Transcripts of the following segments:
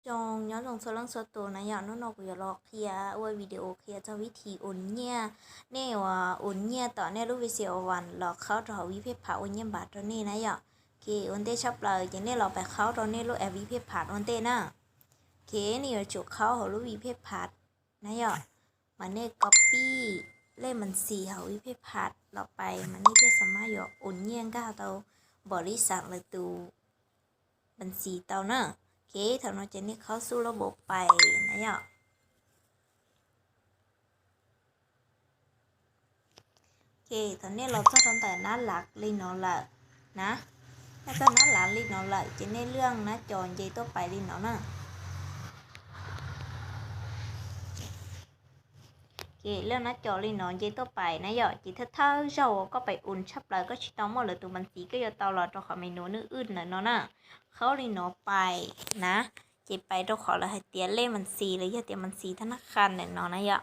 trong nhóm dòng số lăng số tổ này nó cũng lọ kia ôi video kia choวิธีอุ่นเนี่ยเนี่ยว่าอุ่นเนี่ยต่อเนี่ยรู้วิเศษวันหลอกเขาเราวิเพศผ่าอุ่นเนี่ยบาดตอนนี้นะย่ะเคอุ่นเต้ชอบเลยจะเนี่ยเราไปเขาตอนนี้รู้แอบวิเพศผ่าอุ่นเต้นะเคนี่จุกเขาเขารู้วิเพศผ่านะย่ะมันเนี่ยก๊อปปี้เล่มันสีเขาวิเพศผ่าเราไปมันนี่จะสามารถหยอกอุ่นเนี่ยก้าวเตาบริษัทเลยตูบัญชีเตาเนอะเคทำนองเจนี่เขาสู้ระบบไปนะย่ะเคตอนนี้เราจะทำแต่หน้าหลักลีนอละนะแล้วก็หน้าหลักลีนอละเจนี่เรื่องนะจอนเจตัวไปลีนอนะเคเรื่องนะจอลีนอนเจตัวไปนะย่ะจีถ้าเราก็ไปอุ่นชับเลยก็ชิตอมหรือตัวมันสีก็จะตลอดตัวขอเมนูนึกอื่นนะเนาะนะเขาลีนอไปนะเจไปตัวขอเราให้เตี้ยเล่มันสีเลยอย่าเตี้ยมันสีธนาคารเนี่ยเนาะนะย่ะ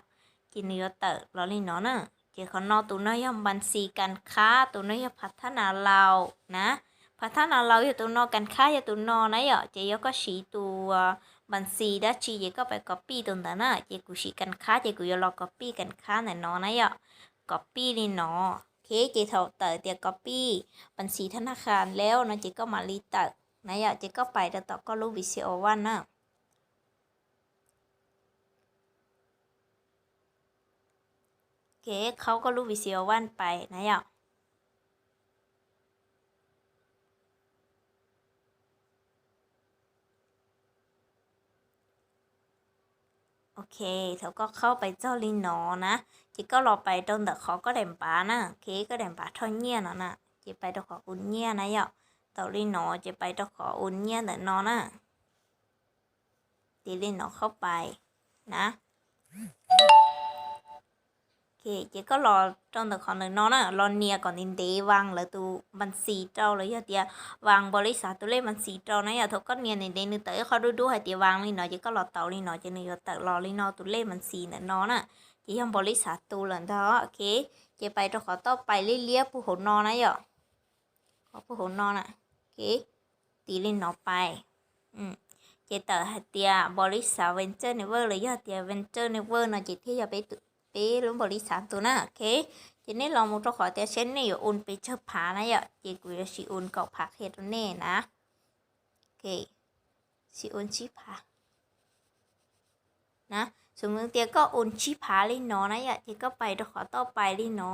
จีเนื้อเตอเราลีนอนะเจเขานอตัวน้อยย่อมบัญชีการค้าตัวน้อยพัฒนาเรานะพัฒนาเราอยู่ตัวนอการค้าอยู่ตัวนอนะย่ะเจยก็สีตัวบัญชีได้ชีเจก็ไป copy ตรงนั้นนะเจกูสีกันค้าเจกูจะรอ copy กันค้าไหนเนาะนะย่ะ copy นี่เนาะเคเจเท่าเตอเตีย copy บัญชีธนาคารแล้วนะเจก็มารีตัดนะย่ะเจก็ไปแต่ต่อก็รู้วิซีโอวันนะเคเขาก็รู้วิซีโอวันไปนะย่ะโอเคเขาก็เข้าไปเจ้าลินนอนะจีก็รอไปตรงแต่เขาก็เด่นป้านะเคก็เด่นป้าทอดเงี้ยเนาะนะจีไปตะขออุ่นเงี้ยนะย่ะต่อลินนอจีไปตะขออุ่นเงี้ยแต่นอนะตีลินนอเข้าไปนะเคจีก็รอตรงแต่ขอหนึ่งนอนะรอเนียก่อนดินเดวางแล้วตูบัญชีเจ้าเลยอย่าเตียวางบริษัทตัวเลขบัญชีเจ้านะอย่าเขาก็เนียในเดนึกแต่เขาดูให้เตียวางลินนอจีก็รอเตาลินนอจีนึกแต่รอลินนอตัวเลขบัญชีเนี่ยนอนะจียังบริษัทตัวหลังเท้าโอเคจีไปตะขอต่อไปเลี้ยผู้หนอนะย่ะขอผู้หนอนะโอเคตีลินนอไปเจตหัดเตียบริษัทเวนเจอร์เนเวอร์เลยยอดเตียเวนเจอร์เนเวอร์นะจิที่จะไปรู้บริษัทตัวน่ะโอเคทีนี้เรามุดขอเตียเช่นนี่อยู่อุ่นไปเชิญผานะย่ะเจกุยชิอุ่นเกาะผักเห็ดตัวนี้นะโอเคชิอุ่นชิผานะสมมติเตียก็อุ่นชิผาลินอนะย่ะเจก็ไปตะขอต่อไปลินอ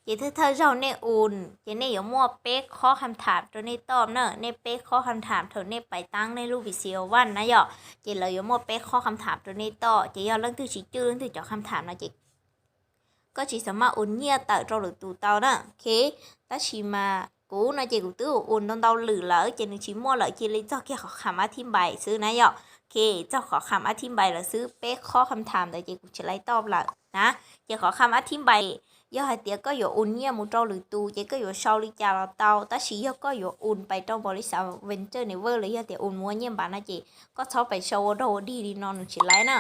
เจถ้าเราเนี่ยอุ่นเจเนี่ยอย่ามั่วเป๊กข้อคำถามตัวนี้ตอบเนอะเนี่ยเป๊กข้อคำถามเธอเนี่ยไปตั้งในรูปวิดีโอวันนะย่ะเจเราอย่ามั่วเป๊กข้อคำถามตัวนี้ต่อเจ要เรื่องที่ชี้จื้อเรื่องที่เจาะคำถามนะเจก็chỉสามารถอุ่นเนี่ยแต่เราหรือตูเตานะโอเคแต่chỉ mà cúนะเจกูตื้ออุ่นตอนเตาหรือเหลือเจนึงชี้มั่วเหลือเจเลยเจ้าแค่ขอคำอธิบายซื้อนะย่ะโอเคเจ้าขอคำอธิบายหรือซื้อเป๊กข้อคำถามแต่เจกูจะไล่ตอบละนะเจขอคำอธิบายย่อให้เตียก็อยู่อุ่นเนี่ยมูเจ้าหรือตูเจก็อยู่ชาวลิจาเราเตาแต่chỉย่อก็อยู่อุ่นไปtrongบริษัทเวนเจอร์เนเวอร์เลยย่อเตียอุ่นมัวเนี่ยบ้านนะเจก็ชอบไปโชว์โดดีนอนหนูจะไล่นะ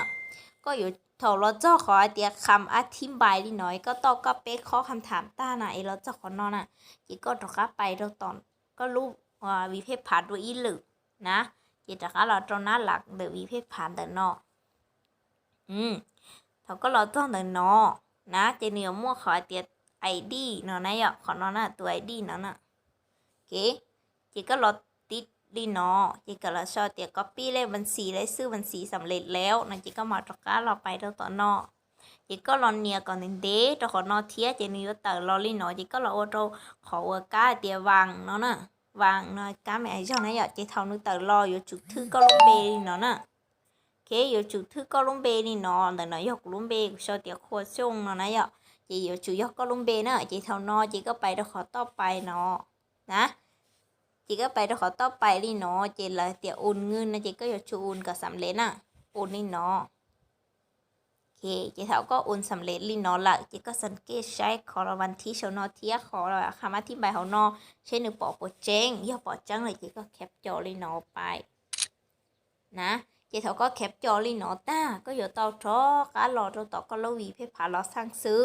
ก็อยู่ถอเราเจ้าขอเตียคำอธิบายนิดหน่อยก็ตอบก็เป๊กข้อคำถามต้าไหนเราเจ้าขอนอนอ่ะจีก็ตอกไปเราตอนก็รู้ว่าวิเพศผ่านด้วยอีหลึกนะจีจากเราตรงนั้นหลักเดี๋ยววิเพศผ่านแต่นอเขาก็เราต้องแต่นอนะเจเนียมั่วขอเตียไอดีเนาะนะอย่าขอนอนน่ะตัวไอดีเนาะน่ะโอเคจีก็เราติดดีเนาะจีก็เราชอบเตียก๊อปปี้เลขบัญชีได้ซื้อบัญชีสำเร็จแล้วนะจีก็มาตอกเราไปเราต่อนอจีก็รอเนียก่อนหนึ่งเดย์ตัวขอนอเทียเจนี่ก็เตอรอลี่เนาะจีก็รอโอโตขอว่าก้าเตียวางเนาะน่ะวางเนาะก้าไม่ไอ้เจ้านะอย่าจีเท่านึกเตอรออยู่จุดทื่อก็ลงเบเนาะน่ะโอเคอยู่จุดทื่อก็ลงเบนี่เนาะแต่เนาะยกลงเบก็ชอบเตียโคตรช่วงเนาะนะอย่าจีอยู่จุดยกก็ลงเบเนาะจีเท่านอจีก็ไปตัวขอต่อไปเนาะนะจีก็ไปตัวขอต่อไปลี่เนาะจีละเตียอุ่นเงินนะจีก็อยู่จูนกับสำเร็จน่ะอุ่นนี่เนาะเจ้าเขาก็อุ่นสำเร็จลินอละเจ้าก็สังเกตใช้ขอรวันที่ชนอเทียขอคำอธิบายของนอใช้หนึ่งปอปเจงย่อปอจังเลยเจ้าก็แคปจอลินอไปนะเจ้าเขาก็แคปจอลินอต้าก็อยู่เตาทอการรอตัวต่อก็ลวีเพผารอสร้างซื้อ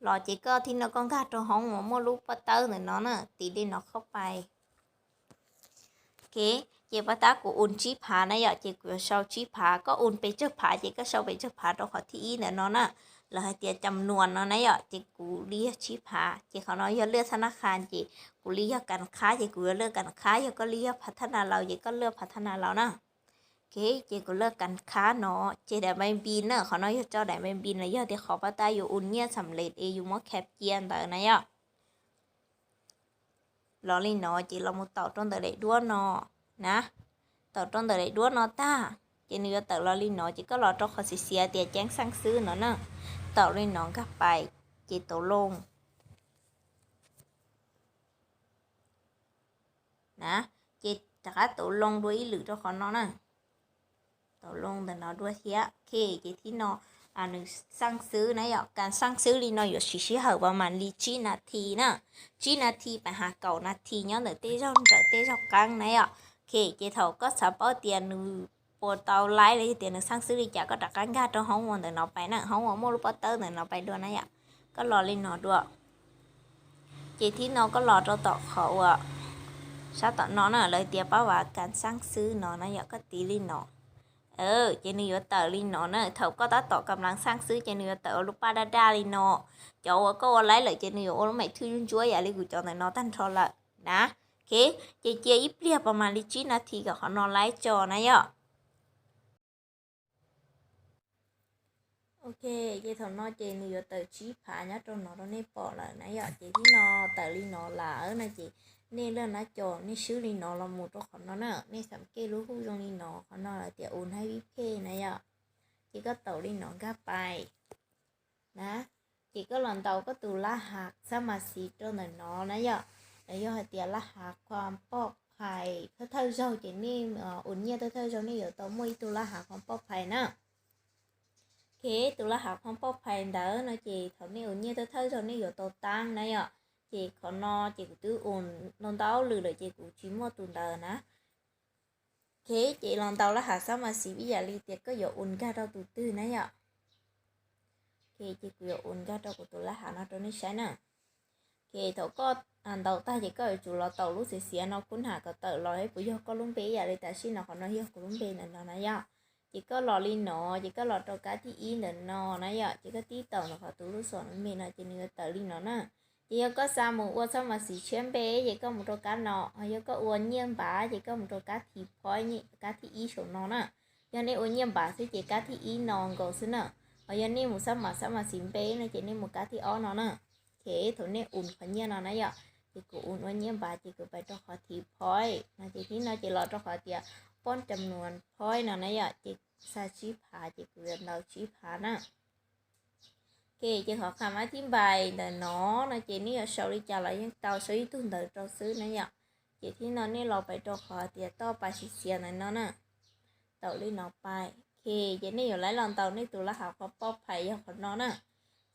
รอเจ้าก็ที่นกองกาตัวห้องหัวมลูกปะเตอร์หนึ่งเนาะน่ะตีลินอเข้าไปโอเค chị bắt ta của ôn chí phá này ạ chị của sau chí phá có ônไปtrước phá chị có sauไปtrước phá đâu khó thi nữa nó nè là hai tiềnจำนวนnó này ạ chị của lia chí phá chịเขาnóiเลือกธนาคารchị củaเลือกการค้าchị củaเลือกการค้าchịก็เลือกพัฒนาเราchịก็เลือกพัฒนาเรานะchị củaเลือกการค้าเนาะchịได้ใบบินเนอะเขาnóiเจ้าได้ใบบินเลยเดี๋ยวเขาbắt taอยู่อุ่นเนี่ยสำเร็จอยู่มั่วแคปเกียนแต่này ạ lo lên nó chị là một tàu trong tờ đệ đua nó nè tàu trong tờ đệ đua nó ta chị nữa tàu lo lên nó chỉ có lo trong khó xì xì tiền chán sang xứ nó nè tàu lên nó gặp bài chị tàu lông nè chị trả tàu lông đuôi lử cho khó nó nè tàu lông thì nó đuôi thế khi chị thì nó nó sang xứ này ạการsang xứ li nóอยู่chỉ hợp ประมาณli 9 นาทีนะ9 นาทีไปหา9 นาทีnhớ để tê trong căng này ạ khi chị thầu có sắp bao tiền bộ tàu lái lấy tiền sang xứ đi chả có đặt căng ga trong hông còn để nó phải nè hông có mua lúc tới để nó phải đua này ạ có lò lên nó đua chị thì nó có lò cho tọt khẩu ạ sao tọt nó là lời tiền báo vàการsang xứ nó này ạ có tí lên nó chị nữ tờ li nó nè thầu có tá tỏ cầm lăng sang xứ chị nữ tờ lúc ba đa li nó cháu có lấy lại chị nữ ôn mày thư chúa vậy li của cháu này nó tan cho lại nè chị chia ít biaประมาณ 9 นาทีกับเขานอนไลฟ์จอนะย่อโอเคchị thầu nói chị nữ tờ chí phá nhá trong nó nên bỏ lại nãy giờ chịที่นอนtờ li nó là ở này chị nên là nó cho nên xử lý nó là một trong họ nó nè nên sắm kê lúa hú trong đi nó họ nó là tiệt ổn hay vip này ạ chỉ có tàu đi nó gấp bài nè chỉ có lần tàu có từ lá hạt sao mà xịt cho nó nè ạ để do tiệt lá hạtความปลอดภัยถ้าเธอเราจะนี่อุ่นเนี่ยถ้าเธอเรานี่อยู่ตรงมือตัวละหาความปลอดภัยนะตัวละหาความปลอดภัยเด้อนะจีเขานี่อุ่นเนี่ยถ้าเธอเรานี่อยู่ตัวตั้งนะạ chị có no chị cũng tự ổn lần tàu lừa lại chị cũng chỉ một tuần tờ nè chị lần tàu là hạ sao mà xí bây giờ li tiệc có dụ ổn ga đâu từ từ nãy ạ chị cũng dụ ổn ga đâu của tôi là hạ nó cho nên sai nè thầu có tàu ta chỉ có chủ là tàu lúc xí nó cũng hạ có tờ lo hết của do có lúng bé giờ đây ta xin nó còn nói của lúng bé này nó nãy ạ chỉ có lò li nó chỉ có lò trâu cá thì in là nó nãy ạ chỉ có tí tàu nó khỏi từ lúc sòn mình là chỉ nữa tờ li nó nè chỉ có sao một uo sao mà xì chén bé chỉ có một trâu cá nọ hay có uo nhiên bả chỉ có một trâu cá thịt phơi nhỉ cá thịt ý số nó nè cho nên uo nhiên bả sẽ chỉ cá thịt ý non gầu xứ nè ở cho nên một sao mà xỉn bé này chỉ nên một cá thịt ó nó nè thế thôi nên อุ่นkhỏi nhiên nó nãy giờ chỉ có อุ่นuo nhiên bả chỉ có phải cho khỏi thịt phơi là chỉ tí nó chỉ lo cho khỏi tiệtป้อนจำนวนพอยนะนะอย่าจิซาชิผาจิเกลือเราชิผานะchị họ khám á tím bài là nó là chị ní ở sau đi chào lại những tàu suy tuần đời trâu xứ này nhở chị thì nó ní lò phải trâu khó thì to bài xịt xìa này nó nè tàu đi nó bài chị ní ở lấy lần tàu ní từ là học có bóp phải học nó nè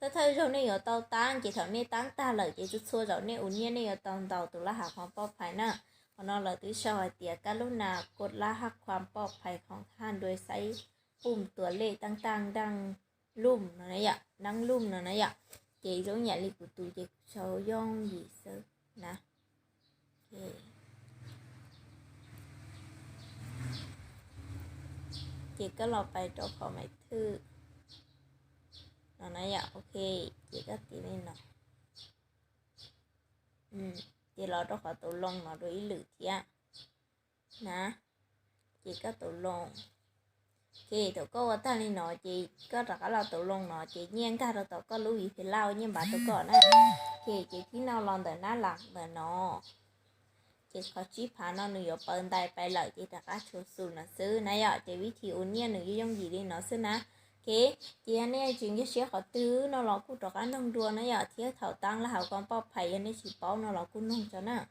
thế thôi rồi ní ở tàu tăng chị thằng ní tăng ta lợi chị chút xua rồi ní ổn nhiên ní ở tàu từ là học có bóp phải nè còn nó là từ sau thì các lúc nào cột là họcความปลอดภัยของท่านโดยใช้ปุ่มตัวเลขต่างๆดังลุ่มnày ạ năng lum này ạ chị giống nhà li của tụi chị số dông gì sơ nè chị có lọt bài cho khỏi máy thư nó này ạ ok chị có tí lên nào chị lọt cho khỏi tủ lông nó đối lử thì ạ nè chị có tủ lông tụi có ta đi nó chị có rất là tụi luôn nó chị nhiên cả rồi tụi có lưu ý thì lao nhưng bà tụi có nè chị khi nào lòng đời nó lạc đời nó chị có chip phá nó nửa bận tay phải lợi chị đã cá chuột sùn là xứ này ạ chị biết thì ổn nhiên nửa giống gì đi nó xứ nè chị anh ấy chuyện cái xe họ tứ nó lo cũng rất là nông đùa này ạ thiết thầu tăng là hậu con bóp phải anh ấy chỉ bảo nó lo cũng nông cho nè